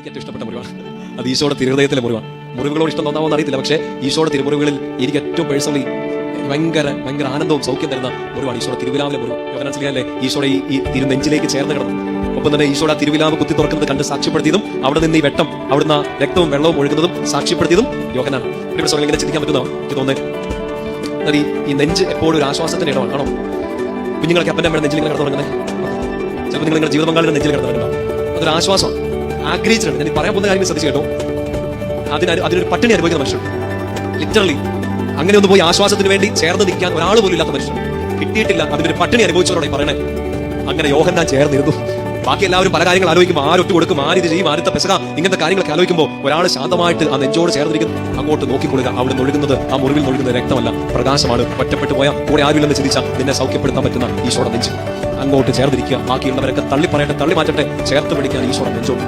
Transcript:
എനിക്ക് ഏറ്റവും ഇഷ്ടപ്പെട്ട മുറിവാണ്. അത് ഈശോയുടെ തിരുഹൃദയത്തിലെ മുറിവാണ്. മുറിവുകളോട് ഇഷ്ടം തോന്നാമെന്ന് അറിയത്തില്ല, പക്ഷേ ഈശോയുടെ തിരുമുറിവുകളിൽ എനിക്ക് ഏറ്റവും പേഴ്സണലി ഭയങ്കര ആനന്ദവും സൗഖ്യം തരുന്ന മുറിവാണ് ഈശോയുടെ തിരുവിലാവിലെ മുറിവ്. യോഹന്നാൻ സ്ലീഹയല്ലേ ഈശോയുടെ ഈ തിരുനെഞ്ചിലേക്ക് ചേർന്ന് കിടന്നു. ഒപ്പം തന്നെ ഈശോയുടെ തിരുവിലാവ് കുത്തി തുറക്കുന്നത് കണ്ട് സാക്ഷ്യപ്പെടുത്തിയതും അവിടെ നിന്ന് ഈ വെട്ടം, അവിടുന്ന് രക്തവും വെള്ളവും ഒഴുകുന്നതും സാക്ഷ്യപ്പെടുത്തിയതും യോഹന്നാൻ. ഇങ്ങനെ ചിന്തിക്കാൻ പറ്റുന്നോ? എനിക്ക് തോന്നുന്നത് ഈ നെഞ്ച് എപ്പോഴും ഒരു ആശ്വാസത്തിന്റെ ഇടമാണ്. ആണോ? കുഞ്ഞുങ്ങളൊക്കെ അപ്പൻ്റെ അമ്മയുടെ നെഞ്ചിൽ കിടന്നു തുടങ്ങുന്നത്. ചിലപ്പോൾ നിങ്ങളുടെ ജീവിത പങ്കാളിയുടെ നെഞ്ചിൽ കിടന്നുണ്ടാവും. അതൊരു ആശ്വാസം ആഗ്രഹിച്ചിട്ടുണ്ട്. ഞാൻ പറയാൻ പോകുന്ന കാര്യം ശ്രദ്ധിച്ചു കേട്ടോ. അതിനൊരു പട്ടിണി അനുഭവിക്കുന്ന മനുഷ്യൻ, ലിറ്ററലി അങ്ങനെ ഒന്ന് പോയി ആശ്വാസത്തിന് വേണ്ടി ചേർന്ന് നിൽക്കാൻ ഒരാൾ പോലും ഇല്ലാത്ത മനുഷ്യൻ കിട്ടിയിട്ടില്ല. അതിനൊരു പട്ടിണി അനുഭവിച്ചവരോടെ പറയണേ. അങ്ങനെ യോഹന്നാൻ ചേർന്നിരുന്നു. ബാക്കി എല്ലാവരും പല കാര്യങ്ങൾ ആലോചിക്കും, ആരൊട്ട് കൊടുക്കും, ആരിത് ചെയ്യും, ആദ്യത്തെ പെസക, ഇങ്ങനത്തെ കാര്യങ്ങളൊക്കെ ആലോചിക്കുമ്പോൾ ഒരാൾ ശാന്തമായിട്ട് ആ നെഞ്ചോട് ചേർന്നിരിക്കും. അങ്ങോട്ട് നോക്കിക്കൊള്ളുക. അവിടെ ഒഴുകുന്നത്, ആ മുറിവിൽ ഒഴുകുന്നത് രക്തമല്ല, പ്രകാശമാണ്. ഒറ്റപ്പെട്ടു പോയാൽ കൂടെ ആരുമില്ലെന്ന് ചിന്തിച്ച നിന്നെ സൗഖ്യപ്പെടുത്താൻ പറ്റുന്ന ഈശോയുടെ നെഞ്ച്. അങ്ങോട്ട് ചേർന്നിരിക്കുക. ബാക്കിയുള്ളവരൊക്കെ തള്ളി പറയട്ടെ, തള്ളി മാറ്റട്ടെ, ചേർത്ത് പിടിക്കാൻ ഈശോയുടെ നെഞ്ചോട്.